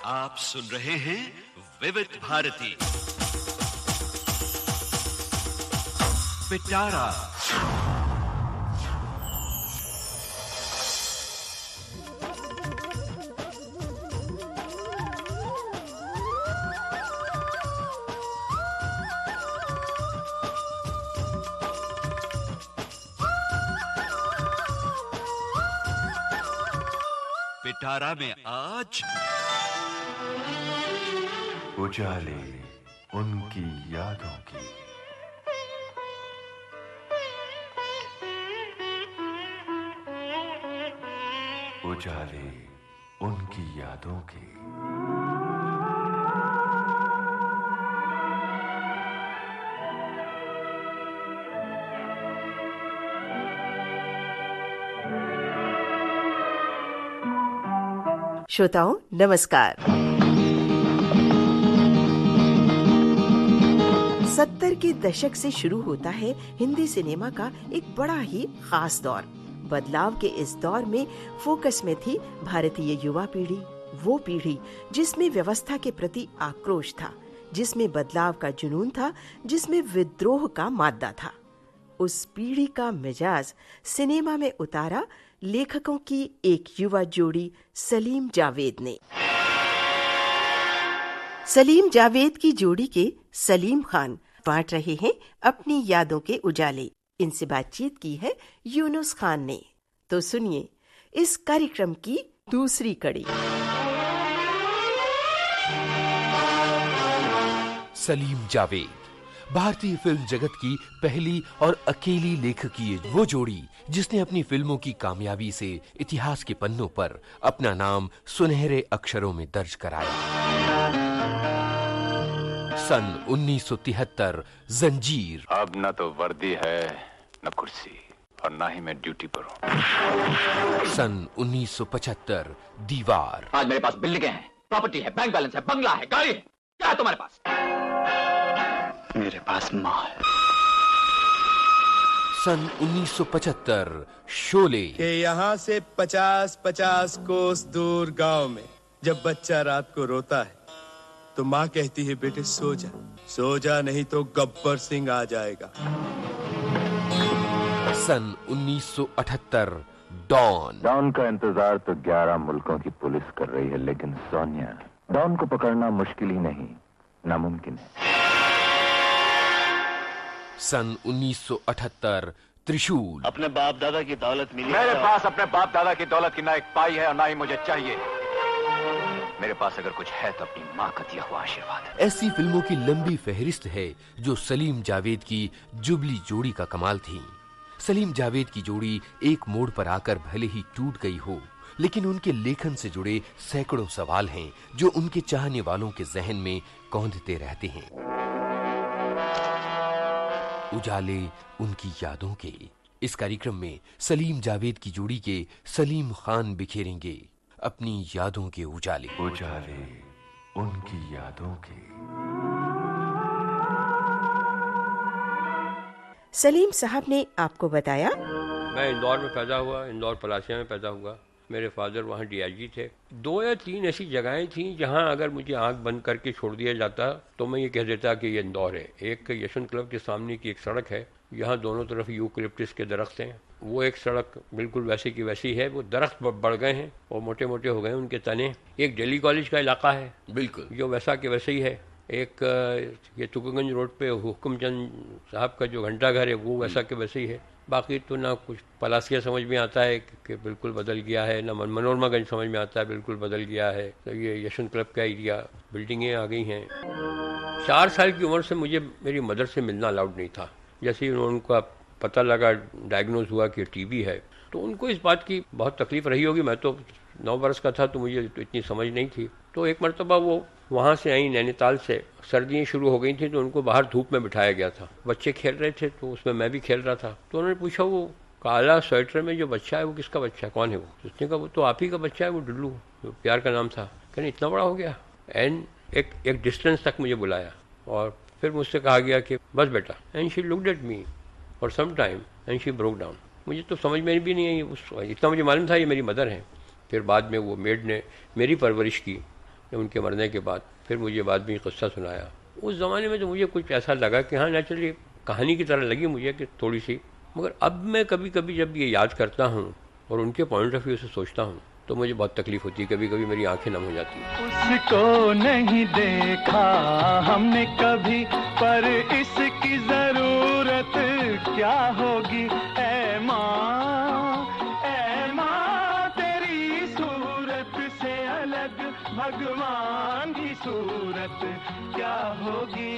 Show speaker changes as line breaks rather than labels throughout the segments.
आप सुन रहे हैं विविध भारती पिटारा। पिटारा में आज
उजाले उनकी यादों की। उजाले उनकी यादों की।
श्रोताओं नमस्कार। 70 के दशक से शुरू होता है हिंदी सिनेमा का एक बड़ा ही खास दौर। बदलाव के इस दौर में फोकस में थी भारतीय युवा पीढ़ी, वो पीढ़ी जिसमें व्यवस्था के प्रति आक्रोश था, जिसमें बदलाव का जुनून था, जिसमें विद्रोह का मादा था। उस पीढ़ी का मिजाज सिनेमा में उतारा लेखकों की एक युवा जोड़ी सलीम जावेद ने। सलीम जावेद की जोड़ी के सलीम खान बांट रहे हैं अपनी यादों के उजाले। इनसे बातचीत की है यूनुस खान ने। तो सुनिए इस कार्यक्रम की दूसरी कड़ी।
सलीम जावेद भारतीय फिल्म जगत की पहली और अकेली लेखकीय वो जोड़ी जिसने अपनी फिल्मों की कामयाबी से इतिहास के पन्नों पर अपना नाम सुनहरे अक्षरों में दर्ज कराया। सन 1973 जंजीर।
अब न तो वर्दी है न कुर्सी और ना ही मैं ड्यूटी पर हूँ।
सन 1975 दीवार।
आज मेरे पास बिल्डिंगें हैं, प्रॉपर्टी है, बैंक बैलेंस है, बंगला है, गाड़ी है। क्या है तुम्हारे पास?
मेरे पास माँ है।
सन 1975 शोले।
कि यहाँ से 50-50 कोस दूर गांव में जब बच्चा रात को रोता है तो माँ कहती है बेटे सो जा, सो जा नहीं तो गब्बर सिंह आ जाएगा।
सन 1978 डॉन।
डॉन का इंतजार तो 11 मुल्कों की पुलिस कर रही है, लेकिन सोनिया, डॉन को पकड़ना मुश्किल ही नहीं नामुमकिन है।
सन 1978 त्रिशूल।
अपने बाप दादा की दौलत मिली।
मेरे पास अपने बाप दादा की दौलत की ना एक पाई है और ना ही मुझे चाहिए। मेरे पास अगर कुछ है तो अपनी माँ का दिया हुआ आशीर्वाद है।
ऐसी फिल्मों की लंबी फहरिस्त है जो सलीम जावेद की जुबली जोड़ी का कमाल थी। सलीम जावेद की जोड़ी एक मोड़ पर आकर भले ही टूट गई हो, लेकिन उनके लेखन से जुड़े सैकड़ों सवाल हैं जो उनके चाहने वालों के जहन में कौंधते रहते हैं। उजाले उनकी यादों के इस कार्यक्रम में सलीम जावेद की जोड़ी के सलीम खान बिखेरेंगे अपनी यादों के उजाले।
उजाले उनकी यादों के।
सलीम साहब ने आपको बताया,
मैं इंदौर में पैदा हुआ, इंदौर पलासिया में पैदा हुआ। मेरे फादर वहाँ डीआईजी थे। 2 या 3 ऐसी जगहें थीं जहाँ अगर मुझे आंख बंद करके छोड़ दिया जाता तो मैं ये कह देता कि ये इंदौर है। एक यशवंत क्लब के सामने की एक सड़क है, यहाँ दोनों तरफ यूकलिप्टस के दरख्त हैं। वो एक सड़क बिल्कुल वैसी की वैसी है, वो दरख्त बढ़ गए हैं और मोटे मोटे हो गए उनके तने। एक दिल्ली कॉलेज का इलाका है बिल्कुल जो वैसा के वैसे ही है। एक ये तुकगंज रोड पे हुक्मचंद साहब का जो घंटा घर है वो वैसा के वैसे ही है। बाकी तो ना कुछ पलासिया समझ में आता है कि बिल्कुल बदल गया है, ना मनोरमागंज समझ में आता है बिल्कुल बदल गया है। तो ये यशवंत क्लब का एरिया, बिल्डिंगें आ गई हैं। 4 साल की उम्र से मुझे मेरी मदर से मिलना अलाउड नहीं था। जैसे ही उनको पता लगा, डायग्नोज हुआ कि टीबी है, तो उनको इस बात की बहुत तकलीफ रही होगी। मैं तो 9 बरस का था तो मुझे तो इतनी समझ नहीं थी। तो एक मरतबा वो वहाँ से आई नैनीताल से, सर्दियाँ शुरू हो गई थी तो उनको बाहर धूप में बिठाया गया था। बच्चे खेल रहे थे तो उसमें मैं भी खेल रहा था। तो उन्होंने पूछा वो काला स्वेटर में जो बच्चा है वो किसका बच्चा है, कौन है वो? उसने कहा वो तो आप ही का बच्चा है, वो डुल्लू, जो प्यार का नाम था। कहने इतना बड़ा हो गया। एंड एक डिस्टेंस तक मुझे बुलाया और फिर मुझसे कहा गया कि बस बेटा। And she looked at me for some time and she broke down. मुझे तो समझ में भी नहीं आई, इतना मुझे मालूम था ये मेरी मदर है। फिर बाद में वो मेड ने मेरी परवरिश की उनके मरने के बाद फिर मुझे बाद में क़िस्सा सुनाया। उस ज़माने में तो मुझे कुछ ऐसा लगा कि हाँ नेचुरली कहानी की तरह लगी मुझे कि थोड़ी सी, मगर अब मैं कभी कभी जब ये याद करता हूँ और उनके पॉइंट ऑफ व्यू से सोचता हूँ तो मुझे बहुत तकलीफ होती है, कभी कभी मेरी आंखें नम हो जाती हैं।
उसको नहीं देखा हमने कभी, पर इसकी जरूरत क्या होगी। ऐ माँ तेरी सूरत से अलग भगवान की सूरत क्या होगी।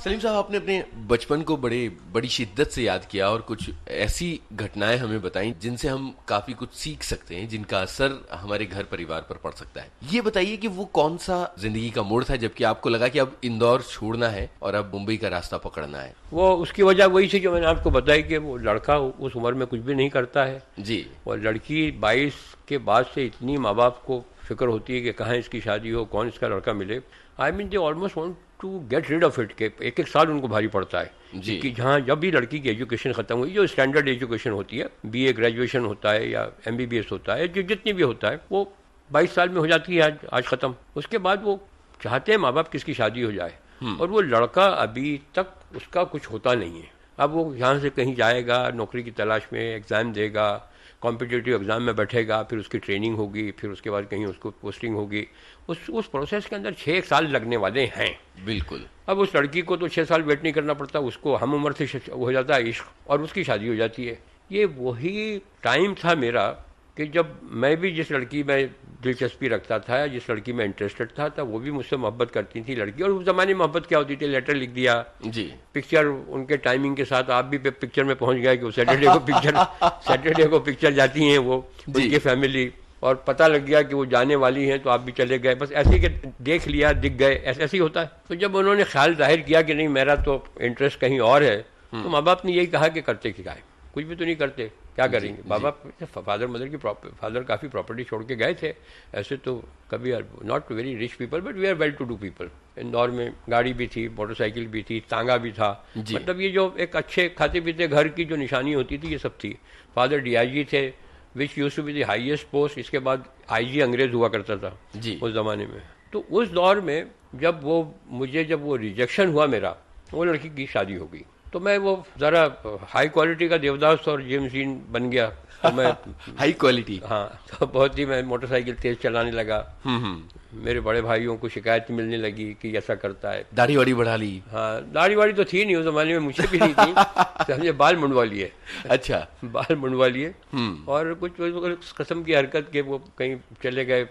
सलीम साहब, आपने अपने बचपन को बड़ी शिद्दत से याद किया और कुछ ऐसी घटनाएं हमें बताई जिनसे हम काफी कुछ सीख सकते हैं, जिनका असर हमारे घर परिवार पर पड़ सकता है। ये बताइए कि वो कौन सा जिंदगी का मोड़ था जबकि आपको लगा कि अब इंदौर छोड़ना है और अब मुंबई का रास्ता पकड़ना है?
वो उसकी वजह वही थी जो मैंने आपको बताई कि वो लड़का उस उम्र में कुछ भी नहीं करता है
जी, और
लड़की 22 के बाद से इतनी माँ बाप को फिक्र होती है कि कहाँ इसकी शादी हो, कौन इसका लड़का मिले। I mean they almost want to get rid of it के एक साल उनको भारी पड़ता है
जी,
कि जहाँ जब भी लड़की की एजुकेशन खत्म हुई, जो स्टैंडर्ड एजुकेशन होती है, बीए ग्रेजुएशन होता है या MBBS होता है, जो जितनी भी होता है, वो 22 साल में हो जाती है आज खत्म। उसके बाद वो चाहते हैं माँ बाप किसकी शादी हो जाए, और वो लड़का अभी तक उसका कुछ होता नहीं है। अब वो यहाँ से कहीं जाएगा, नौकरी की तलाश में एग्ज़ाम देगा, कॉम्पिटिटिव एग्ज़ाम में बैठेगा, फिर उसकी ट्रेनिंग होगी, फिर उसके बाद कहीं उसको पोस्टिंग होगी। उस प्रोसेस के अंदर 6 साल लगने वाले हैं।
बिल्कुल।
अब उस लड़की को तो 6 साल वेट नहीं करना पड़ता, उसको हम उम्र से हो जाता है इश्क और उसकी शादी हो जाती है। ये वही टाइम था मेरा कि जब मैं भी जिस लड़की में दिलचस्पी रखता था, जिस लड़की में इंटरेस्टेड था वो भी मुझसे मोहब्बत करती थी लड़की। और उस ज़माने में मोहब्बत क्या होती थी, लेटर लिख दिया
जी,
पिक्चर उनके टाइमिंग के साथ आप भी पिक्चर में पहुंच गए कि वो सैटरडे को पिक्चर जाती हैं वो उनकी फैमिली, और पता लग गया कि वो जाने वाली हैं तो आप भी चले गए, बस ऐसे ही देख लिया, दिख गए, ऐसे ही होता है। तो जब उन्होंने ख्याल जाहिर किया कि नहीं मेरा तो इंटरेस्ट कहीं और है, तो माँ बाप ने यही कहा कि करते क्या है, कुछ भी तो नहीं करते, क्या करेंगे। बाबा फादर मदर की फादर काफ़ी प्रॉपर्टी छोड़ के गए थे, ऐसे तो कभी not very rich people but we are well to do people. Indore में गाड़ी भी थी, मोटरसाइकिल भी थी, तांगा भी था, मतलब ये जो एक अच्छे खाते पीते घर की जो निशानी होती थी ये सब थी। फादर DIG थे, which use to be the highest post, इसके बाद IG अंग्रेज हुआ करता था जी उस ज़माने में। तो उस दौर में जब वो रिजेक्शन हुआ मेरा, वो लड़की की शादी हो गई, तो मैं वो ज़रा हाई क्वालिटी का देवदास और जेम्स डीन बन गया। तो मैं
हाई क्वालिटी,
हाँ, तो बहुत ही मैं मोटरसाइकिल तेज चलाने लगा। मेरे बड़े भाइयों को शिकायत मिलने लगी कि ऐसा करता है।
दाढ़ी वाड़ी बढ़ा ली?
हाँ, दाढ़ी वाड़ी तो थी नहीं उस जमाने में, मुझे भी नहीं थी, तो हमने बाल मुंडवा लिए।
अच्छा, बाल
मुंडवा लिए और कुछ किस्म की हरकत के वो कहीं चले गए,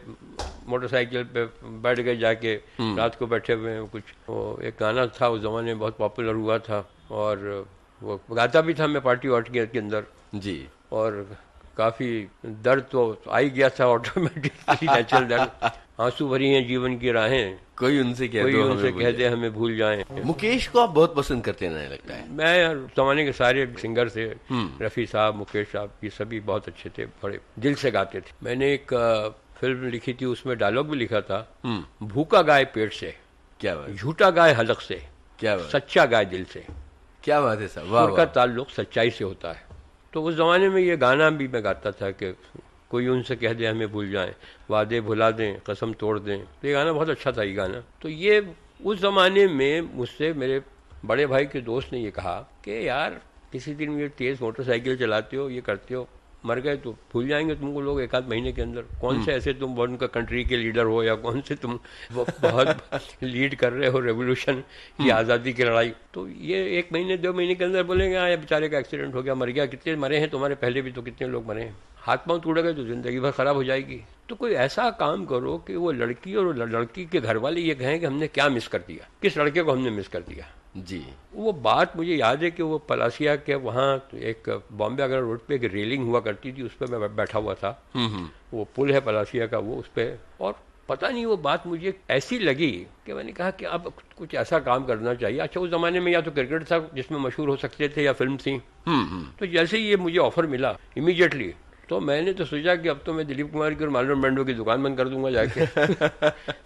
मोटरसाइकिल पे बैठ गए जाके, रात को बैठे हुए हैं। कुछ वो एक गाना था उस जमाने में बहुत पॉपुलर हुआ था और वो गाता भी था मैं पार्टी वार्टी के अंदर जी, और काफ़ी दर्द तो आ ही गया था ऑटोमेटिकली, नेचुरल दर्द। आंसू भरी हैं जीवन की राहें, कोई उनसे कह दे हमें भूल जाएं।
मुकेश को आप बहुत पसंद करते हैं लगता है?
मैं जमाने के सारे सिंगर से, रफ़ी साहब, मुकेश साहब, ये सभी बहुत अच्छे थे, बड़े दिल से गाते थे। मैंने एक फिल्म लिखी थी, उसमें डायलॉग भी लिखा था, भूखा गाय पेट से, क्या बात, झूठा गाय हलक से, क्या बात, सच्चा गाय दिल से। क्या बात है साहब, उनका ताल्लुक सच्चाई से होता है। तो उस ज़माने में ये गाना भी मैं गाता था कि कोई उनसे कह दे हमें भूल जाएं, वादे भुला दें, कसम तोड़ दें। तो ये गाना बहुत अच्छा था ये गाना। तो ये उस ज़माने में मुझसे मेरे बड़े भाई के दोस्त ने ये कहा कि यार किसी दिन ये तेज़ मोटरसाइकिल चलाते हो, ये करते हो, मर गए तो भूल जाएंगे तुमको लोग 1 आध महीने के अंदर। कौन से ऐसे तुम उनका कंट्री के लीडर हो, या कौन से तुम बहुत लीड कर रहे हो रेवोल्यूशन की, आज़ादी की लड़ाई। तो ये 1 महीने 2 महीने के अंदर बोलेंगे हाँ बेचारे का एक्सीडेंट हो गया, मर गया। कितने मरे हैं तुम्हारे पहले भी, तो कितने लोग मरे हैं, हाथ पांव टूट गए तो जिंदगी भर खराब हो जाएगी। तो कोई ऐसा काम करो कि वो लड़की और लड़की के घर वाले ये कहें कि हमने क्या मिस कर दिया, किस लड़के को हमने मिस कर दिया जी। वो बात मुझे याद है कि वो पलासिया के वहाँ एक बॉम्बे आगरा रोड पे एक रेलिंग हुआ करती थी, उस पर मैं बैठा हुआ था। वो पुल है पलासिया का, वो उस पर, और पता नहीं वो बात मुझे ऐसी लगी कि मैंने कहा कि अब कुछ ऐसा काम करना चाहिए। अच्छा, उस जमाने में या तो क्रिकेट था जिसमें मशहूर हो सकते थे, या फिल्म थी। तो जैसे ही ये मुझे ऑफर मिला इमीडिएटली, तो मैंने तो सोचा कि अब तो मैं दिलीप कुमार की और मार्लोन ब्रांडो की दुकान बंद कर दूंगा जाके।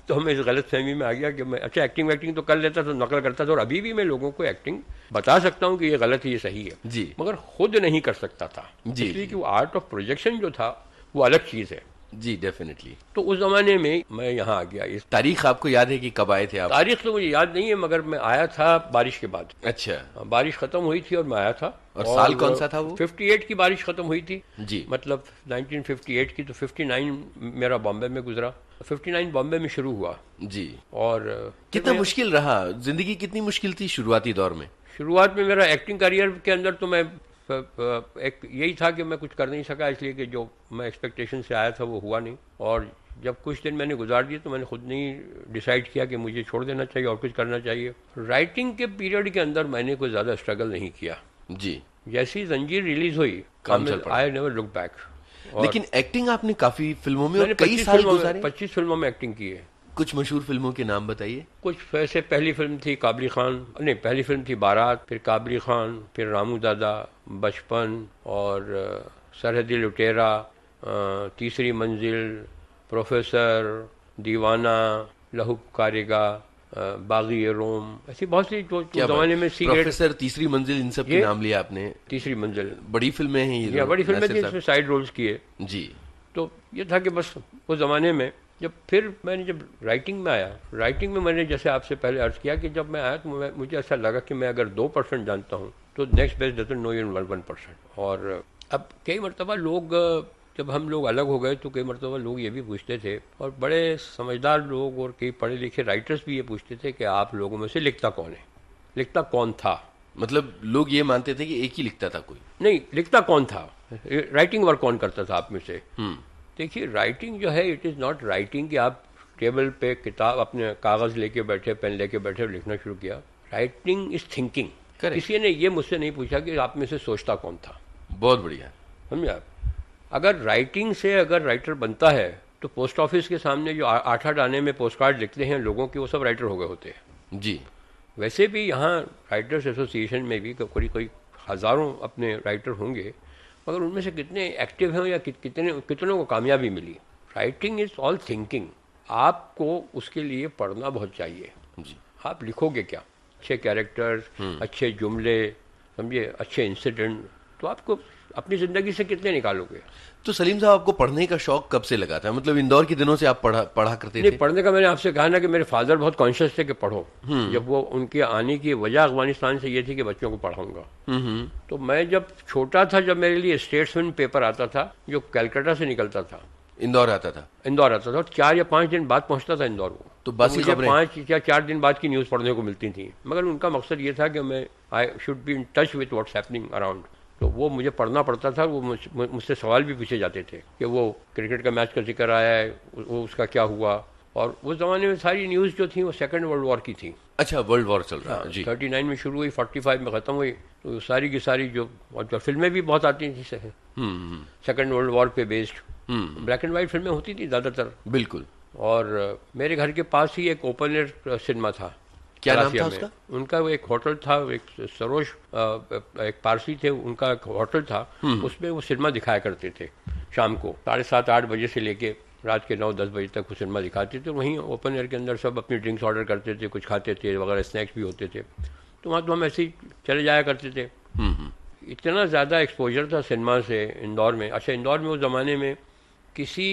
तो मैं इस गलत फहमी में आ गया कि मैं अच्छा एक्टिंग वैक्टिंग तो कर लेता था, नकल करता था, और अभी भी मैं लोगों को एक्टिंग बता सकता हूँ कि ये गलत है, ये सही है जी, मगर खुद नहीं कर सकता था, इसलिए कि वो आर्ट ऑफ प्रोजेक्शन जो था वो अलग चीज़ है।
जी डेफिनेटली।
तो उस जमाने में मैं यहाँ आ गया। इस
तारीख आपको याद है कि कब आए थे आप?
तारीख तो मुझे याद नहीं है, मगर मैं आया था बारिश के बाद।
अच्छा,
बारिश खत्म हुई थी और मैं आया था।
और साल कौन सा था वो?
58 की बारिश खत्म हुई थी
जी,
मतलब 1958 की। तो 59 मेरा बॉम्बे में गुजरा, 59 बॉम्बे में शुरू हुआ
जी।
और
कितना मुश्किल रहा जिंदगी, कितनी मुश्किल थी शुरुआती दौर में?
शुरुआत में मेरा एक्टिंग करियर के अंदर तो मैं एक यही था कि मैं कुछ कर नहीं सका, इसलिए कि जो मैं एक्सपेक्टेशन से आया था वो हुआ नहीं। और जब कुछ दिन मैंने गुजार दिए तो मैंने खुद नहीं डिसाइड किया कि मुझे छोड़ देना चाहिए और कुछ करना चाहिए। राइटिंग के पीरियड के अंदर मैंने कोई ज़्यादा स्ट्रगल नहीं किया
जी।
जैसी जंजीर रिलीज हुई
काम चल पड़ा।
I never look back.
लेकिन एक्टिंग आपने काफी फिल्मों में और कई साल गुजारे।
25 फिल्मों में एक्टिंग की है।
कुछ मशहूर फिल्मों के नाम बताइए।
कुछ वैसे पहली फिल्म थी काबली खान, नहीं पहली फिल्म थी बारात, फिर काबली खान, फिर रामू दादा, बचपन और सरहदी लुटेरा, तीसरी मंजिल, प्रोफेसर, दीवाना, लहू पुकारेगा, बागी रोम, ऐसी बहुत सी जो जमाने में सिगरेट।
प्रोफेसर, तीसरी मंजिल, इन सब के नाम लिया आपने।
तीसरी मंजिल
बड़ी फिल्में हैं ये,
बड़ी फिल्में थी, इसमें साइड रोल्स किए
जी।
तो ये था कि बस उस जमाने में जब फिर मैंने जब राइटिंग में आया, राइटिंग में मैंने जैसे आपसे पहले अर्ज किया कि जब मैं आया तो मुझे ऐसा लगा कि मैं अगर 2% जानता हूँ तो next best doesn't know even 1%। और अब कई मरतबा लोग, जब हम लोग अलग हो गए तो कई मरतबा लोग ये भी पूछते थे, और बड़े समझदार लोग और कई पढ़े लिखे राइटर्स भी ये पूछते थे कि आप लोगों में से लिखता कौन है, लिखता कौन था।
मतलब लोग ये मानते थे कि एक ही लिखता था कोई?
नहीं, लिखता कौन था, राइटिंग वर्क कौन करता था आप में से। देखिए राइटिंग जो है, इट इज़ नॉट राइटिंग कि आप टेबल पे किताब अपने कागज़ लेके बैठे, पेन लेके बैठे और लिखना शुरू किया। Writing is thinking. किसी ने ये मुझसे नहीं पूछा कि आप में से सोचता कौन था।
बहुत बढ़िया,
समझे आप। अगर राइटिंग से अगर राइटर बनता है तो पोस्ट ऑफिस के सामने जो 8 आने में पोस्ट कार्ड लिखते हैं लोगों के, वो सब राइटर हो गए होते हैं
जी।
वैसे भी यहाँ राइटर्स एसोसिएशन में भी कोई हज़ारों अपने राइटर होंगे, मगर उनमें से कितने एक्टिव हैं या कितनों को कामयाबी मिली। Writing is all thinking. आपको उसके लिए पढ़ना बहुत चाहिए
जी।
आप लिखोगे क्या, अच्छे कैरेक्टर्स, अच्छे जुमले, समझिए अच्छे इंसिडेंट, तो आपको अपनी ज़िंदगी से कितने निकालोगे।
तो सलीम साहब, आपको पढ़ने का शौक कब से लगा था? मतलब इंदौर के दिनों से आप पढ़ा करते थे?
नहीं, पढ़ने का मैंने आपसे कहा ना कि मेरे फादर बहुत कॉन्शियस थे कि पढ़ो। जब वो उनके आने की वजह अफगानिस्तान से ये थी कि बच्चों को पढ़ाऊंगा। तो मैं जब छोटा था, जब मेरे लिए स्टेट्समैन पेपर आता था जो कलकत्ता से निकलता था,
इंदौर आता था और
4 या 5 दिन बाद पहुंचता था इंदौर को।
तो
मुझे 5 या 4 दिन बाद की न्यूज़ पढ़ने को मिलती थी, मगर उनका मकसद ये था कि मैं I should be in touch with what's happening around. तो वो मुझे पढ़ना पड़ता था। वो मुझसे सवाल भी पूछे जाते थे कि वो क्रिकेट का मैच का जिक्र आया है, वो उसका क्या हुआ। और उस ज़माने में सारी न्यूज़ जो थी वो सेकेंड वर्ल्ड वॉर की थी।
अच्छा, वर्ल्ड वॉर चल रहा है जी।
39 में शुरू हुई, 45 में ख़त्म हुई। तो सारी की सारी जो फिल्में भी बहुत आती थी सेकेंड वर्ल्ड वॉर पे बेस्ड, ब्लैक एंड वाइट फिल्में होती थी ज़्यादातर।
बिल्कुल।
और मेरे घर के पास ही एक ओपन एयर सिनेमा था।
क्या नाम था उसका?
उनका एक होटल था, एक सरोज, एक पारसी थे, उनका एक होटल था, उसमें वो सिनेमा दिखाया करते थे। शाम को 7:30-8 बजे से लेके रात के 9-10 बजे तक वो सिनेमा दिखाते थे। वहीं ओपन एयर के अंदर सब अपनी ड्रिंक्स ऑर्डर करते थे, कुछ खाते थे वगैरह, स्नैक्स भी होते थे। तो वहाँ तो हम ऐसे ही चले जाया करते थे। इतना ज़्यादा एक्सपोजर था सिनेमा से इंदौर में। अच्छा, इंदौर में उस ज़माने में किसी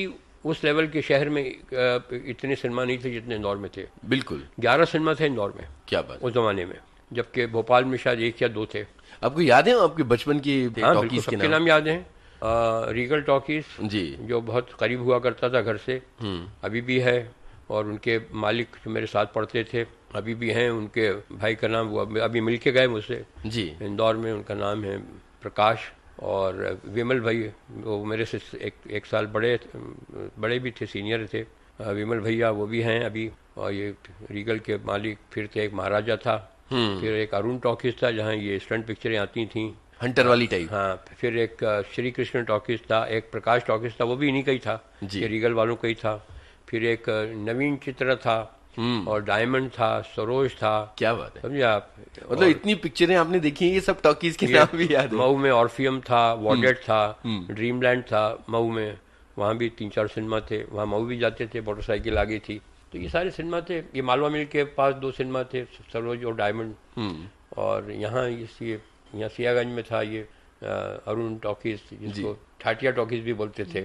उस लेवल के शहर में इतने सिनेमा नहीं थे जितने इंदौर में थे।
बिल्कुल,
11 सिनेमा थे इंदौर में।
क्या बात
उस जमाने में, जबकि भोपाल में शायद 1 या 2 थे।
आपको याद है आपके बचपन की टॉकीज के
नाम याद हैं? रीगल टॉकीज
जी,
जो बहुत करीब हुआ करता था घर से, अभी भी है। और उनके मालिक जो मेरे साथ पढ़ते थे अभी भी हैं। उनके भाई का नाम, वो अभी मिल के गए मुझसे
जी
इंदौर में। उनका नाम है प्रकाश। और विमल भाई, वो मेरे से एक साल बड़े भी थे, सीनियर थे। विमल भैया वो भी हैं अभी। और ये रीगल के मालिक फिर थे, एक महाराजा था, फिर एक अरुण टॉकीज था जहाँ ये स्टंट पिक्चरें आती थीं,
हंटर वाली टाइप।
हाँ, फिर एक श्री कृष्ण टॉकीज था, एक प्रकाश टॉकीज था, वो भी इन्हीं का ही था, ये रीगल वालों का ही था। फिर एक नवीन चित्र था, और डायमंड था, सरोज था।
क्या बात है,
समझे आप।
मतलब इतनी पिक्चरें आपने देखी हैं, ये सब टॉकीज के नाम भी याद है।
मऊ में ऑर्फियम था, वॉडेट था, ड्रीमलैंड था मऊ में, वहाँ भी 3-4 सिनेमा थे। वहाँ मऊ भी जाते थे, मोटरसाइकिल आगे थी। तो ये सारे सिनेमा थे। ये मालवा मिल के पास 2 सिनेमा थे, सरोज और डायमंड। और यहाँ यहाँ सियागंज में था ये अरुण टॉकीज, जिसको ठाटिया टॉकीज भी बोलते थे।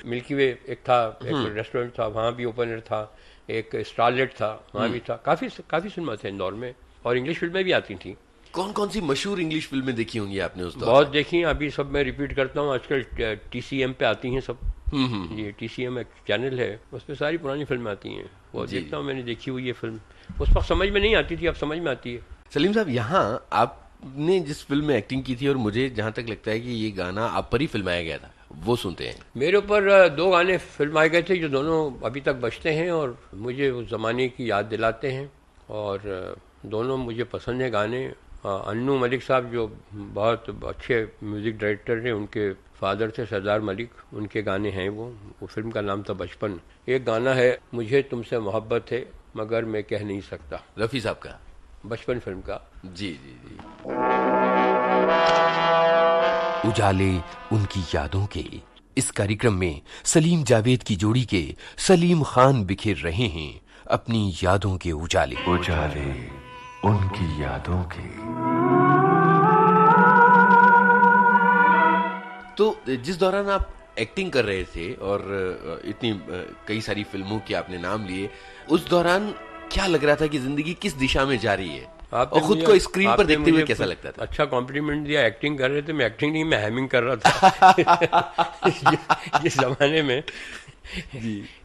मिल्की वे एक था, एक रेस्टोरेंट था, वहाँ भी ओपनर था। एक स्टारलेट था, वहाँ भी था। काफ़ी सिनेमा थे इंदौर में, और इंग्लिश फिल्में भी आती थी।
कौन कौन सी मशहूर इंग्लिश फिल्में देखी होंगी आपने उस दौर?
बहुत देखी, अभी सब मैं रिपीट करता हूँ। आजकल TCM पे आती हैं सब। ये TCM एक चैनल है, उस पर सारी पुरानी फिल्में आती हैं, वो देखता हूँ। मैंने देखी हुई ये फिल्म, उस वक्त समझ में नहीं आती थी, अब समझ में आती है।
सलीम साहब, यहाँ आपने जिस फिल्म में एक्टिंग की थी, और मुझे जहाँ तक लगता है कि ये गाना आप पर ही फिल्माया गया था, वो सुनते हैं।
मेरे ऊपर 2 गाने फिल्माए गए थे जो दोनों अभी तक बजते हैं और मुझे उस ज़माने की याद दिलाते हैं, और दोनों मुझे पसंद है गाने। अन्नू मलिक साहब जो बहुत अच्छे म्यूज़िक डायरेक्टर हैं, उनके फादर थे सरदार मलिक, उनके गाने हैं वो फिल्म का नाम था बचपन। एक गाना है मुझे तुमसे मोहब्बत है मगर मैं कह नहीं सकता,
रफ़ी साहब का,
बचपन फिल्म का।
जी जी जी। उजाले उनकी यादों के इस कार्यक्रम में सलीम जावेद की जोड़ी के सलीम खान बिखेर रहे हैं अपनी यादों के उजाले।
उजाले उनकी यादों के।
तो जिस दौरान आप एक्टिंग कर रहे थे और इतनी कई सारी फिल्मों के आपने नाम लिए, उस दौरान क्या लग रहा था कि जिंदगी किस दिशा में जा रही है, और खुद को स्क्रीन पर देखते हुए कैसा लगता था?
अच्छा कॉम्प्लीमेंट दिया। एक्टिंग कर रहे थे, मैं एक्टिंग नहीं, मैं हैमिंग कर रहा था। जिस जमाने में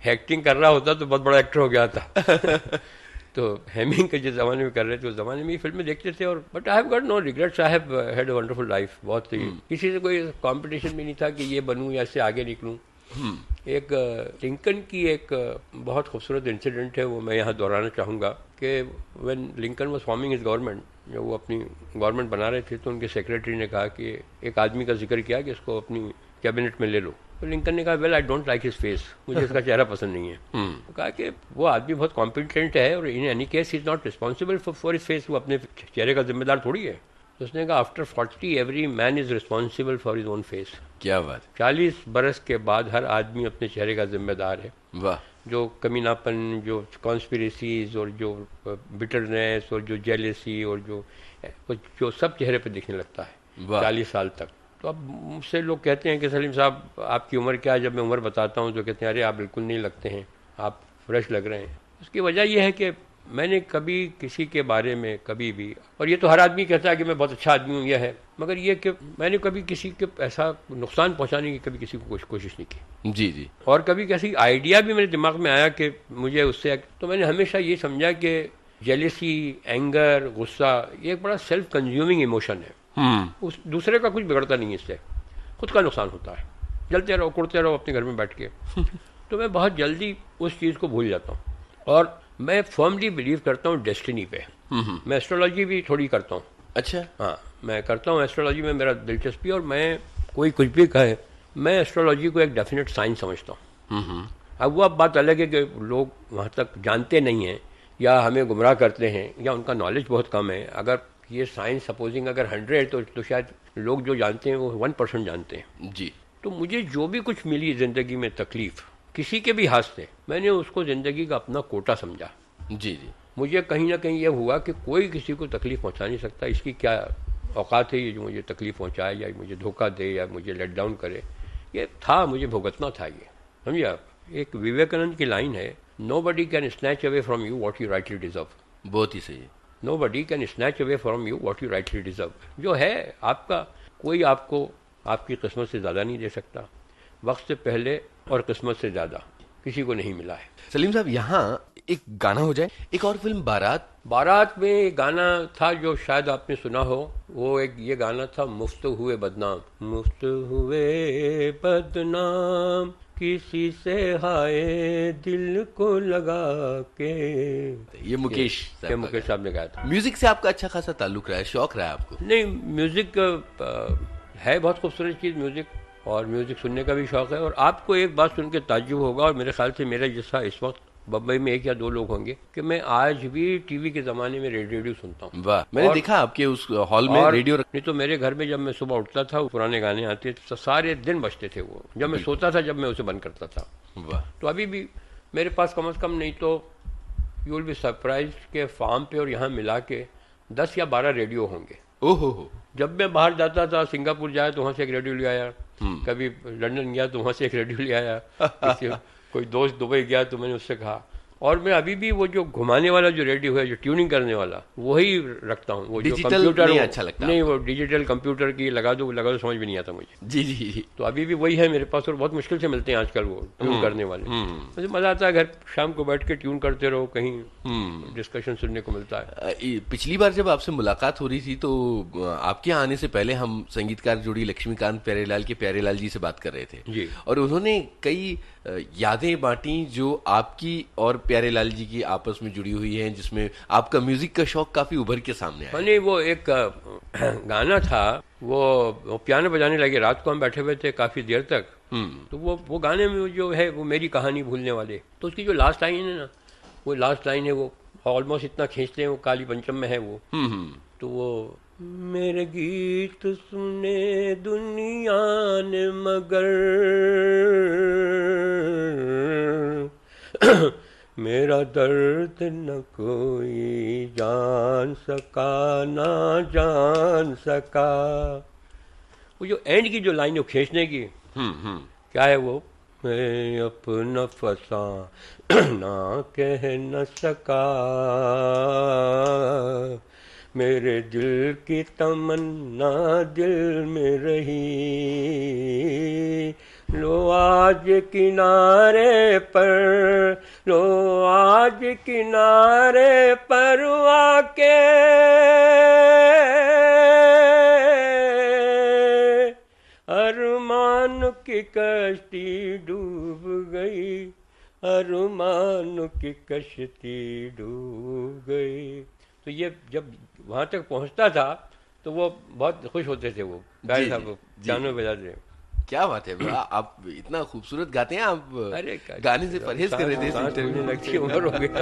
एक्टिंग कर रहा होता तो बहुत बड़ा एक्टर हो गया था। तो हैमिंग के जिस जमाने में कर रहे थे, उस जमाने में ये फिल्में देखते थे। और but I have got no regrets, I have had a wonderful life. बहुत किसी से कोई कंपटीशन भी नहीं था कि ये बनूं या इससे आगे निकलूं। एक लिंकन की एक बहुत खूबसूरत इंसिडेंट है, वो मैं यहाँ दोहराना चाहूँगा कि when Lincoln was forming his government, जब वो अपनी गवर्नमेंट बना रहे थे, तो उनके सेक्रेटरी ने कहा कि एक आदमी का जिक्र किया कि इसको अपनी कैबिनेट में ले लो। तो लिंकन ने कहा well I don't like his face, मुझे इसका चेहरा पसंद नहीं है। तो कहा कि वो आदमी बहुत कॉम्पिटेंट है और in any case he is not responsible for his face, वो अपने चेहरे का जिम्मेदार थोड़ी है। तो उसने कहा after 40 every man is responsible for his own face.
क्या बात।
40 बरस के बाद हर आदमी अपने चेहरे का जिम्मेदार है।
वाह।
जो कमीनापन, जो कॉन्स्पिरेसीज और जो बिटरनेस और जो जेलेसी और जो सब चेहरे पे दिखने लगता है 40 साल तक। तो अब मुझसे लोग कहते हैं कि सलीम साहब आपकी उम्र क्या है, जब मैं उम्र बताता हूँ तो कहते हैं अरे आप बिल्कुल नहीं लगते हैं, आप फ्रेश लग रहे हैं। उसकी वजह यह है कि मैंने कभी किसी के बारे में कभी भी, और ये तो हर आदमी कहता है कि मैं बहुत अच्छा आदमी हूँ, यह है, मगर ये कि मैंने कभी किसी के ऐसा नुकसान पहुँचाने की कभी किसी को कोशिश नहीं की।
जी जी।
और कभी किसी आइडिया भी मेरे दिमाग में आया कि मुझे उससे, तो मैंने हमेशा ये समझा कि जेलेसी, एंगर, गुस्सा ये एक बड़ा सेल्फ कंज्यूमिंग इमोशन है। उस दूसरे का कुछ बिगड़ता नहीं है इससे, खुद का नुकसान होता है। जलते रहो, कुड़ते रहो अपने घर में बैठ के। तो मैं बहुत जल्दी उस चीज़ को भूल जाता हूँ। और मैं फर्मली बिलीव करता हूँ डेस्टिनी पे। मैं एस्ट्रोलॉजी भी थोड़ी करता हूँ।
अच्छा।
हाँ, मैं करता हूँ एस्ट्रोलॉजी में, मेरा दिलचस्पी। और मैं कोई कुछ भी कहे, मैं एस्ट्रोलॉजी को एक डेफिनेट साइंस समझता हूँ। अब वो बात अलग है कि लोग वहाँ तक जानते नहीं हैं या हमें गुमराह करते हैं या उनका नॉलेज बहुत कम है। अगर ये साइंस सपोजिंग अगर 100 तो शायद लोग जो जानते हैं वो 1% जानते हैं।
जी।
तो मुझे जो भी कुछ मिली ज़िंदगी में तकलीफ़ किसी के भी हाथ से, मैंने उसको ज़िंदगी का अपना कोटा समझा।
जी जी।
मुझे कहीं ना कहीं ये हुआ कि कोई किसी को तकलीफ़ पहुंचा नहीं सकता। इसकी क्या औकात है ये जो मुझे तकलीफ़ पहुंचाए या मुझे धोखा दे या मुझे लेट डाउन करे, ये था, मुझे भुगतना था ये। समझिए आप, एक विवेकानंद की लाइन है, nobody can snatch away from you what you rightly deserve.
बहुत ही सही है।
Nobody can snatch away from you what you rightly deserve. जो है आपका, कोई आपको आपकी किस्मत से ज़्यादा नहीं दे सकता। वक्त से पहले और किस्मत से ज़्यादा किसी को नहीं मिला है।
सलीम साहब, यहाँ एक गाना हो जाए। एक और फिल्म बारात
में एक गाना था जो शायद आपने सुना हो। वो एक ये गाना था, मुफ्त हुए बदनाम, मुफ्त हुए बदनाम किसी से हाय दिल को लगा के।
ये मुकेश
साहब ने गाया था।
म्यूजिक से आपका अच्छा खासा ताल्लुक रहा है, शौक रहा है आपको?
नहीं, म्यूजिक है बहुत खूबसूरत चीज़ म्यूजिक, और म्यूजिक सुनने का भी शौक है। और आपको एक बात सुन के ताज्जुब होगा, और मेरे ख्याल से मेरा जैसा इस वक्त बम्बई में 1 या 2 लोग होंगे, कि मैं आज भी टीवी के ज़माने में रेडियो सुनता हूँ।
वाह, मैंने देखा आपके उस हॉल में रेडियो।
नहीं तो मेरे घर में जब मैं सुबह उठता था, पुराने गाने आते तो सारे दिन बजते थे वो। जब मैं सोता था, जब मैं उसे बंद करता था।
वाह।
तो अभी भी मेरे पास कम से कम नहीं तो यू विल बी सरप्राइज्ड के फार्म पे और यहाँ मिला के 10 या 12 रेडियो होंगे।
ओहो।
जब मैं बाहर जाता था, सिंगापुर जाया तो वहाँ से एक रेडियो ले आया, कभी लंदन गया तो वहाँ से एक रेडियो ले आया, कोई दोस्त दुबई गया तो मैंने उससे कहा। और मैं अभी भी वो जो घुमाने वाला जो रेडियो है, जो ट्यूनिंग करने वाला, वही रखता हूँ। वो जो कंप्यूटर
नहीं अच्छा लगता
नहीं, वो डिजिटल कंप्यूटर की लगा दो समझ भी नहीं आता मुझे।
जी जी।
तो अभी भी वही है मेरे पास, और बहुत मुश्किल से मिलते हैं आजकल वो ट्यून करने वाले। मुझे मजा आता है घर शाम को बैठ के ट्यून करते रहो, कहीं डिस्कशन सुनने को मिलता है।
पिछली बार जब आपसे मुलाकात हो रही थी तो आपके यहाँ आने से पहले हम संगीतकार जोड़ी लक्ष्मीकांत प्यारेलाल के प्यारेलाल जी से बात कर रहे थे
जी,
और उन्होंने कई यादें बांटी जो आपकी और प्यारेलाल जी की आपस में जुड़ी हुई हैं, जिसमें आपका म्यूजिक का शौक काफी उभर के सामने आया।
नहीं, वो एक गाना था, वो पियानो बजाने लगे, रात को हम बैठे हुए थे काफी देर तक, तो वो गाने में जो है वो मेरी कहानी भूलने वाले, तो उसकी जो लास्ट लाइन है ना, वो लास्ट लाइन है, वो ऑलमोस्ट इतना खींचते हैं, वो काली पंचम में है वो। तो वो मेरे गीत सुने दुनिया ने मगर मेरा दर्द न कोई जान सका, ना जान सका। वो जो एंड की जो लाइन है खींचने की, क्या है वो, मैं अपना फसा ना कह न सका, मेरे दिल की तमन्ना दिल में रही, लो आज किनारे पर, लो आज किनारे पर आके अरमान की कश्ती डूब गई, अरमान की कश्ती डूब गई। तो ये जब वहाँ तक पहुँचता था तो वो बहुत खुश होते थे, वो गाय साहब पियानो बजाते।
क्या बात है, आप इतना खूबसूरत गाते हैं। आप गाने से परहेज कर रहे थे।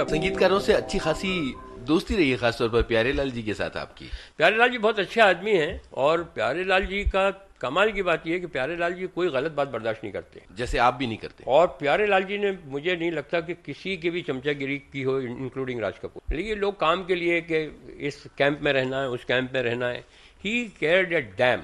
संगीतकारों से अच्छी खासी दोस्ती रही है, खासतौर पर प्यारेलाल जी के साथ आपकी।
प्यारेलाल जी बहुत अच्छे आदमी हैं, और प्यारेलाल जी का कमाल की बात यह है कि प्यारेलाल जी कोई गलत बात बर्दाश्त नहीं करते,
जैसे आप भी नहीं करते।
और प्यारेलाल जी ने, मुझे नहीं लगता कि किसी की भी चमचागिरी की हो, इंक्लूडिंग राज कपूर। लेकिन लोग काम के लिए कि इस कैंप में रहना है, उस कैंप में रहना है, ही केयर्ड ए डैम।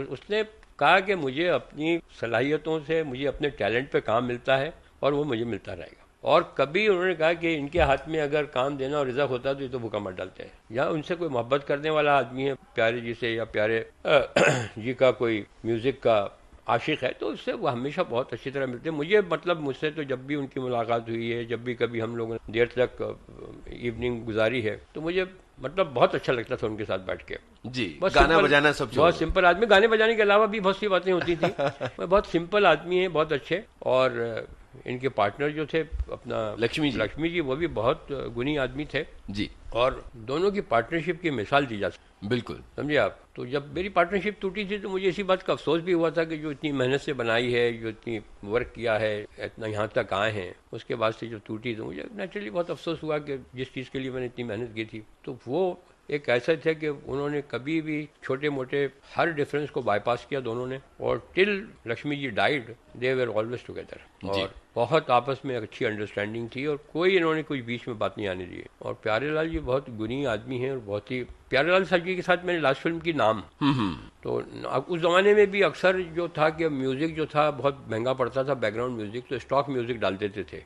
उसने कहा कि मुझे अपनी सलाहियतों से, मुझे अपने टैलेंट पे काम मिलता है और वो मुझे मिलता रहेगा। और कभी उन्होंने कहा कि इनके हाथ में अगर काम देना और रिजर्व होता तो ये तो भूखा मर डालते हैं। या उनसे कोई मोहब्बत करने वाला आदमी है प्यारे जी से, या प्यारे जी का कोई म्यूजिक का आशिक है, तो उससे वो हमेशा बहुत अच्छी तरह मिलते हैं मुझे। मतलब मुझसे तो जब भी उनकी मुलाकात हुई है, जब भी कभी हम लोगों ने देर तक इवनिंग गुजारी है, तो मुझे मतलब बहुत अच्छा लगता था उनके साथ बैठ के।
जी, गाना बजाना सब
बहुत सिंपल आदमी, गाने बजाने के अलावा भी बहुत सी बातें होती थी। बहुत सिंपल आदमी है, बहुत अच्छे। और इनके पार्टनर जो थे अपना लक्ष्मी जी, वो भी बहुत गुणी आदमी थे
जी। और
दोनों की पार्टनरशिप की मिसाल दी जा सकती,
बिल्कुल,
समझे आप। तो जब मेरी पार्टनरशिप टूटी थी तो मुझे इसी बात का अफसोस भी हुआ था कि जो इतनी मेहनत से बनाई है, जो इतनी वर्क किया है, इतना यहाँ तक आए हैं, उसके बाद से जो टूटी तो मुझे नेचुरली बहुत अफसोस हुआ कि जिस चीज़ के लिए मैंने इतनी मेहनत की थी। तो वो एक ऐसा थे कि उन्होंने कभी भी छोटे मोटे हर डिफरेंस को बाईपास किया दोनों ने, और till Lakshmi ji died they were always together, और बहुत आपस में अच्छी अंडरस्टैंडिंग थी, और कोई इन्होंने कोई बीच में बात नहीं आने दी। और प्यारेलाल जी बहुत गुणी आदमी हैं, और बहुत ही प्यारेलाल साहब जी के साथ मैंने लास्ट फिल्म की नाम, तो उस जमाने में भी अक्सर जो था कि म्यूजिक जो था बहुत महंगा पड़ता था, बैकग्राउंड म्यूजिक, तो स्टॉक म्यूजिक डाल देते थे।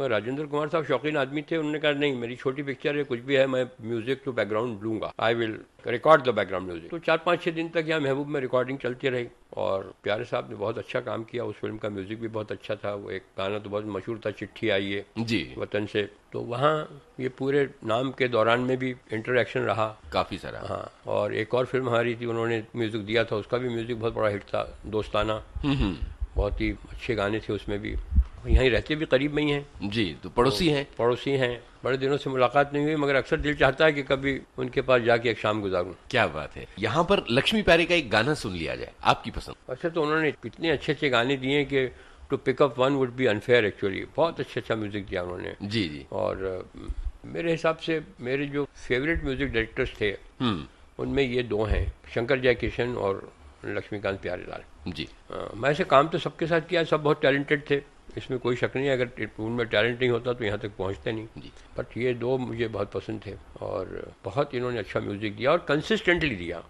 और राजेंद्र कुमार साहब शौकीन आदमी थे, उन्होंने कहा नहीं, मेरी छोटी पिक्चर है, कुछ भी है, मैं म्यूजिक तो बैकग्राउंड लूंगा, I will record the background music. तो 4-5-6 दिन तक यहाँ महबूब में रिकॉर्डिंग चलती रही, और प्यारे साहब ने बहुत अच्छा काम किया। उस फिल्म का म्यूजिक भी बहुत अच्छा था। वो एक गाना तो बहुत मशहूर था, चिट्ठी आई है
जी
वतन से, तो वहाँ ये पूरे नाम के दौरान में भी इंटरेक्शन रहा काफ़ी
सारा।
हाँ, और एक और फिल्म हमारी थी, उन्होंने म्यूजिक दिया था, उसका भी म्यूजिक बहुत बड़ा हिट था, दोस्ताना। बहुत ही अच्छे गाने थे उसमें भी। यहीं रहते भी करीब में ही हैं
जी, तो पड़ोसी
हैं। बड़े दिनों से मुलाकात नहीं हुई, मगर अक्सर दिल चाहता है कि कभी उनके पास जाके एक शाम गुजारूं।
क्या बात है। यहाँ पर लक्ष्मी प्यारे का एक गाना सुन लिया जाए, आपकी पसंद।
अच्छा, तो उन्होंने इतने अच्छे अच्छे गाने दिए कि to pick up one would be unfair actually. बहुत अच्छा म्यूजिक दिया उन्होंने
जी जी।
और मेरे हिसाब से मेरे जो फेवरेट म्यूजिक डायरेक्टर्स थे उनमें ये दो हैं, शंकर जयकिशन और लक्ष्मीकांत प्यारेलाल जी। मैं से काम तो सबके साथ किया, सब बहुत टैलेंटेड थे, इसमें कोई शक नहीं है, अगर उनमें टैलेंट नहीं होता तो यहाँ तक पहुँचते नहीं। बट ये दो मुझे बहुत पसंद थे और बहुत इन्होंने अच्छा म्यूजिक दिया और कंसिस्टेंटली दिया,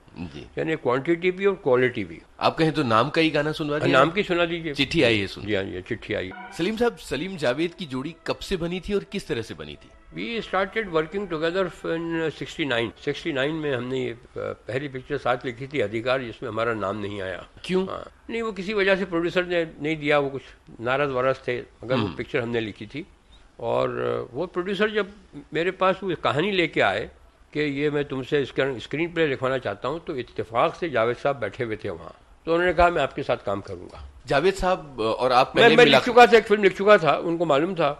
यानी क्वांटिटी भी और क्वालिटी भी।
आप कहें तो नाम का ही गाना सुनवा दीजिए।
नाम की सुना दीजिए।
चिट्ठी आई है सुन।
जी हाँ जी, चिट्ठी आई।
सलीम साहब, सलीम जावेद की जोड़ी कब से बनी थी और किस तरह से बनी थी?
We started working together in 69 में हमने ये पहली पिक्चर साथ लिखी थी अधिकार, जिसमें हमारा नाम नहीं आया।
क्यों?
नहीं, वो किसी वजह से प्रोड्यूसर ने नहीं दिया, वो कुछ नाराज वाराज थे, मगर वो पिक्चर हमने लिखी थी। और वो प्रोड्यूसर जब मेरे पास वो कहानी लेके आए कि ये मैं तुमसे स्क्रीन प्ले लिखवाना चाहता हूँ, तो इत्तेफाक से जावेद साहब बैठे हुए थे वहाँ, तो उन्होंने कहा मैं आपके साथ काम करूँगा।
जावेद साहब और आप
मैं लिख चुका था, एक फिल्म लिख चुका था, उनको मालूम था,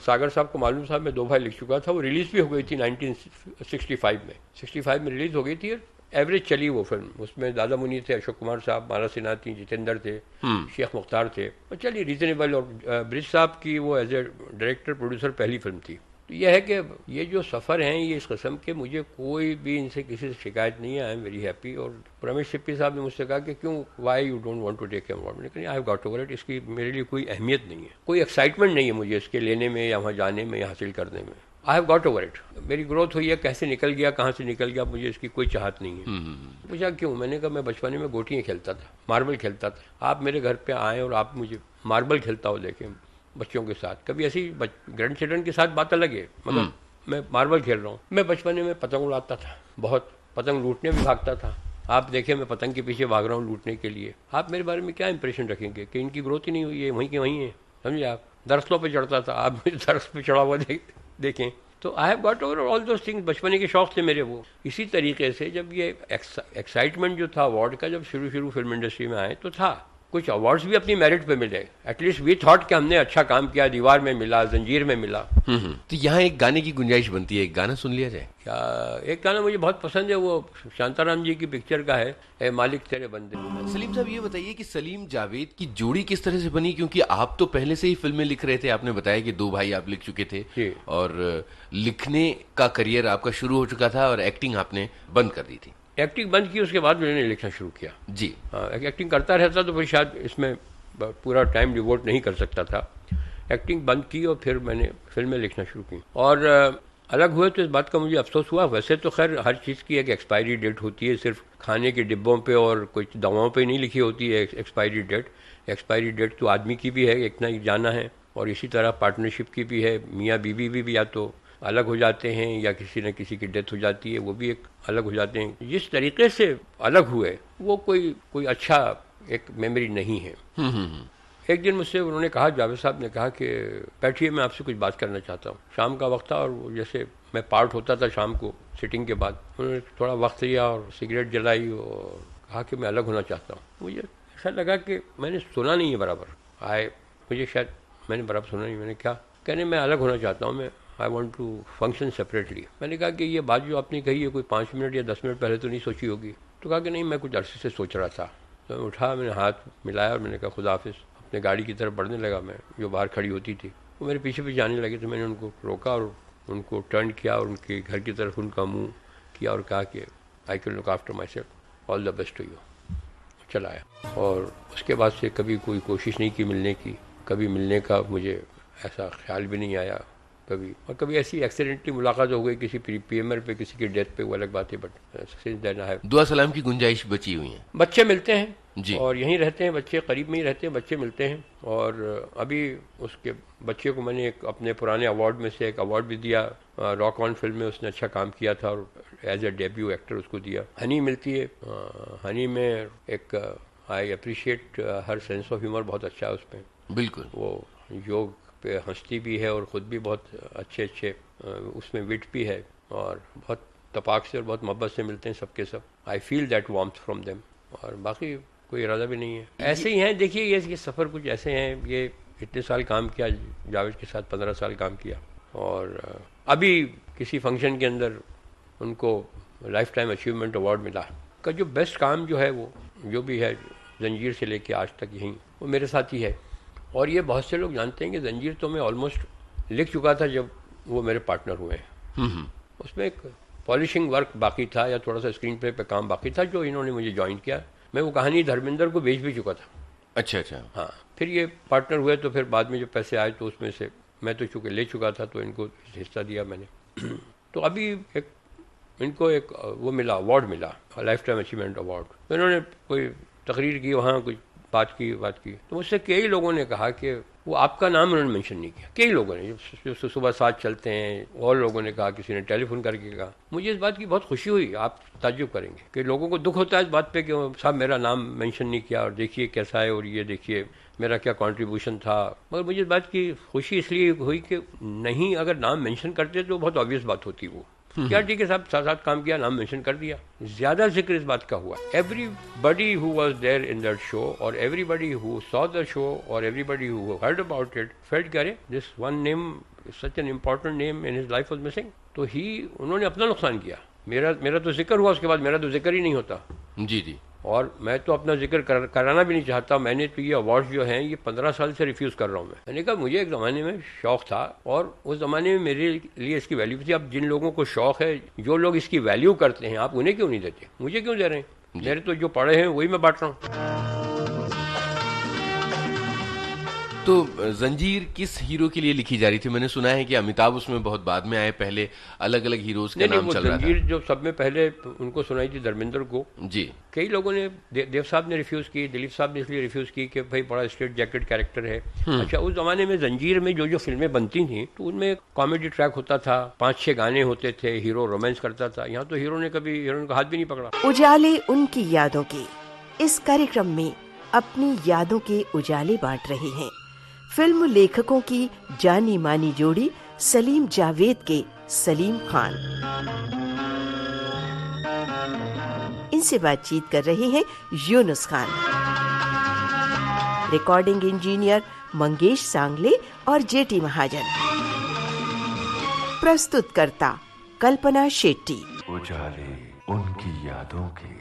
सागर साहब को मालूम था, मैं 2 भाई लिख चुका था। वो रिलीज भी हो गई थी 1965 में, 65 में रिलीज हो गई थी। एवरेज चली वो फिल्म, उसमें दादा मुनी थे, अशोक कुमार साहब, माला सिन्हा थी, जितेंद्र थे, शेख मुख्तार थे, और चलिए रीजनेबल। और ब्रिज साहब की वो एज ए डायरेक्टर प्रोड्यूसर पहली फिल्म थी। तो यह है कि ये जो सफ़र हैं ये इस किस्म के, मुझे कोई भी इनसे किसी से शिकायत नहीं है। I am very happy. और रमेश सिप्पी साहब ने मुझसे कहा कि क्यों, why you don't want to take award? मैंने कहा I have got over it, इसकी मेरे लिए कोई अहमियत नहीं है, कोई एक्साइटमेंट नहीं है मुझे इसके लेने में या वहाँ जाने में या हासिल करने में। आई हैव गॉट ओवर इट। मेरी ग्रोथ हुई है, कैसे निकल गया, कहाँ से निकल गया, मुझे इसकी कोई चाहत नहीं है। पूछा क्यों? मैंने कहा मैं बचपन में गोटियाँ खेलता था, मार्बल खेलता था, आप मेरे घर पे आए और आप मुझे मार्बल खेलता हो देखें बच्चों के साथ, कभी ऐसी ग्रैंड चिल्ड्रन के साथ बात अलग है, मगर मैं मार्बल खेल रहा हूँ। मैं बचपन में पतंग उड़ाता था, बहुत पतंग लूटने भी भागता था। आप देखें मैं पतंग के पीछे भाग रहा हूँ लूटने के लिए। आप मेरे बारे में क्या इंप्रेशन रखेंगे कि इनकी ग्रोथ ही नहीं हुई है, वहीं के वहीं है, समझे आप। दरख्तों पे चढ़ता था, आप मुझे दरख्त पे चढ़ा हुआ देखें। तो आई have got over all those things. बचपन के शौक थे मेरे वो। इसी तरीके से जब ये एक्साइटमेंट जो था अवार्ड का, जब शुरू फिल्म इंडस्ट्री में आए तो था, कुछ अवार्ड्स भी अपनी मेरिट पे मिले। एटलीस्ट वी थॉट कि हमने अच्छा काम किया, दीवार में मिला, जंजीर में मिला।
तो यहाँ एक गाने की गुंजाइश बनती है, एक गाना सुन लिया जाए
क्या? एक गाना मुझे बहुत पसंद है, वो शांताराम जी की पिक्चर का है, ए मालिक तेरे बंदे।
सलीम साहब ये बताइए कि सलीम जावेद की जोड़ी किस तरह से बनी? क्योंकि आप तो पहले से ही फिल्में लिख रहे थे, आपने बताया कि 2 भाई आप लिख चुके थे और लिखने का करियर आपका शुरू हो चुका था और एक्टिंग आपने बंद कर दी थी।
एक्टिंग बंद की, उसके बाद मैंने लिखना शुरू किया।
जी
हाँ, एक्टिंग करता रहता तो फिर शायद इसमें पूरा टाइम डिवोट नहीं कर सकता था। एक्टिंग बंद की और फिर मैंने फिल्में लिखना शुरू की। और अलग हुए तो इस बात का मुझे अफसोस हुआ। वैसे तो खैर हर चीज़ की एक एक्सपायरी डेट होती है, सिर्फ खाने के डिब्बों पे और कुछ दवाओं पे नहीं लिखी होती है एक्सपायरी डेट। एक्सपायरी डेट तो आदमी की भी है, इतना ही जाना है, और इसी तरह पार्टनरशिप की भी है। मियाँ बीवी भी या तो अलग हो जाते हैं या किसी न किसी की डेथ हो जाती है, वो भी एक अलग हो जाते हैं। जिस तरीके से अलग हुए वो कोई अच्छा एक मेमोरी नहीं है। एक दिन मुझसे उन्होंने कहा, जावेद साहब ने कहा कि बैठिए मैं आपसे कुछ बात करना चाहता हूँ। शाम का वक्त था और जैसे मैं पार्ट होता था शाम को सिटिंग के बाद, उन्होंने थोड़ा वक्त लिया और सिगरेट जलाई और कहा कि मैं अलग होना चाहता हूँ। मुझे ऐसा लगा कि मैंने सुना नहीं है बराबर, मुझे शायद मैंने बराबर सुना नहीं। मैंने क्या कहने, मैं अलग होना चाहता हूँ, मैं I want to function separately. मैंने कहा कि ये बात जो आपने कही है कोई 5 मिनट या 10 मिनट पहले तो नहीं सोची होगी। तो कहा कि नहीं, मैं कुछ अरसे से सोच रहा था। तो मैं उठा, मैंने हाथ मिलाया और मैंने कहा खुदा हाफिज़। अपने गाड़ी की तरफ बढ़ने लगा, मैं जो बाहर खड़ी होती थी वो मेरे पीछे जाने लगी, तो मैंने उनको रोका और उनको टर्न किया और उनके घर की तरफ उनका मुँह किया और कहा कि I can look after myself, all the best to you. चलाया और उसके बाद से कभी कोई कोशिश नहीं की मिलने की, कभी मिलने का मुझे ऐसा ख्याल भी नहीं आया कभी। और कभी ऐसी एक्सीडेंटली मुलाकात हो गई किसी पीएमआर पे, किसी की डेथ पे, वो अलग बात है। But since then I have
दुआ सलाम की गुंजाइश बची हुई है।
बच्चे मिलते हैं
जी,
और यहीं रहते हैं बच्चे, करीब में ही रहते हैं, बच्चे मिलते हैं। और अभी उसके बच्चे को मैंने एक अपने पुराने अवार्ड में से एक अवार्ड भी दिया, रॉक ऑन फिल्म में उसने अच्छा काम किया था और एज ए डेब्यू एक्टर उसको दिया। हनी मिलती है, हनी में एक I appreciate her sense of humour बहुत अच्छा है उसमें।
बिल्कुल,
वो योग पे हंसती भी है और ख़ुद भी बहुत अच्छे उसमें विट भी है और बहुत तपाक से और बहुत मोहब्बत से मिलते हैं सबके सब। I feel that warmth from them. और बाकी कोई इरादा भी नहीं है, ऐसे ही हैं। देखिए ये सफ़र कुछ ऐसे हैं, ये इतने साल काम किया जावेद के साथ, 15 साल काम किया और अभी किसी फंक्शन के अंदर उनको लाइफ टाइम अचीवमेंट अवार्ड मिला का। जो बेस्ट काम जो है वो जो भी है जंजीर से लेके आज तक यहीं, वो मेरे साथ ही है। और ये बहुत से लोग जानते हैं कि जंजीर तो मैं ऑलमोस्ट लिख चुका था जब वो मेरे पार्टनर हुए हैं। उसमें एक पॉलिशिंग वर्क बाकी था या थोड़ा सा स्क्रीन प्ले पे काम बाकी था जो इन्होंने मुझे ज्वाइन किया। मैं वो कहानी धर्मेंद्र को भेज भी चुका था,
अच्छा अच्छा।
हाँ, फिर ये पार्टनर हुए तो फिर बाद में जो पैसे आए तो उसमें से मैं तो चूँकि ले चुका था तो इनको हिस्सा दिया मैंने। तो अभी इनको एक वो मिला, अवार्ड मिला, लाइफ टाइम अचीवमेंट अवार्ड। तो इन्होंने कोई तकरीर की, वहाँ कुछ बात की। तो मुझसे कई लोगों ने कहा कि वो आपका नाम उन्होंने मेंशन नहीं किया। कई लोगों ने जो सुबह साथ चलते हैं, और लोगों ने कहा, किसी ने टेलीफोन करके कहा। मुझे इस बात की बहुत खुशी हुई, आप ताज्जुब करेंगे कि लोगों को दुख होता है इस बात पे कि साहब मेरा नाम मेंशन नहीं किया, और देखिए कैसा है, और ये देखिए मेरा क्या कंट्रीब्यूशन था। मगर मुझे इस बात की खुशी इसलिए हुई कि नहीं, अगर नाम मेंशन करते तो बहुत ऑब्वियस बात होती वो, क्या ठीक है साहब, साथ काम किया, नाम मेंशन कर दिया। ज्यादा जिक्र इस बात का हुआ। Everybody who was there in that show, और everybody who saw the show, और everybody who heard about it felt करे this one name, such an important name in his life was missing. तो उन्होंने अपना नुकसान किया। मेरा तो जिक्र हुआ, उसके बाद मेरा तो जिक्र ही नहीं होता।
जी जी।
और मैं तो अपना जिक्र कराना भी नहीं चाहता। मैंने तो ये अवार्ड जो हैं ये 15 साल से रिफ्यूज़ कर रहा हूँ। मैंने कहा मुझे एक ज़माने में शौक़ था, और उस ज़माने में मेरे लिए इसकी वैल्यू थी। अब जिन लोगों को शौक़ है, जो लोग इसकी वैल्यू करते हैं, आप उन्हें क्यों नहीं देते? मुझे क्यों दे रहे हैं? मेरे तो जो पढ़े हैं वही मैं बांट रहा हूँ।
तो जंजीर किस हीरो के लिए लिखी जा रही थी? मैंने सुना है कि अमिताभ उसमें बहुत बाद में आए, पहले अलग अलग हीरोज का नाम चल रहा था।
जंजीर जो सब में पहले उनको सुनाई थी धर्मेंद्र को
जी।
कई लोगों ने, देव साहब ने रिफ्यूज़ की, दिलीप साहब ने इसलिए रिफ्यूज़ की कि भाई बड़ा स्ट्रेट जैकेट कैरेक्टर है। अच्छा, उस जमाने में जंजीर में जो फिल्में बनती थी तो उनमें कॉमेडी ट्रैक होता था, 5-6 गाने होते थे, हीरो रोमांस करता था। यहाँ तो हीरो ने कभी हीरोइन का हाथ भी नहीं पकड़ा।
उजाले उनकी यादों के इस कार्यक्रम में अपनी यादों के उजाले बांट रहे हैं फिल्म लेखकों की जानी मानी जोड़ी सलीम जावेद के सलीम खान। इनसे बातचीत कर रहे हैं यूनुस खान। रिकॉर्डिंग इंजीनियर मंगेश सांगले और जेटी महाजन। प्रस्तुतकर्ता कल्पना शेट्टी।
उजाले उनकी यादों के।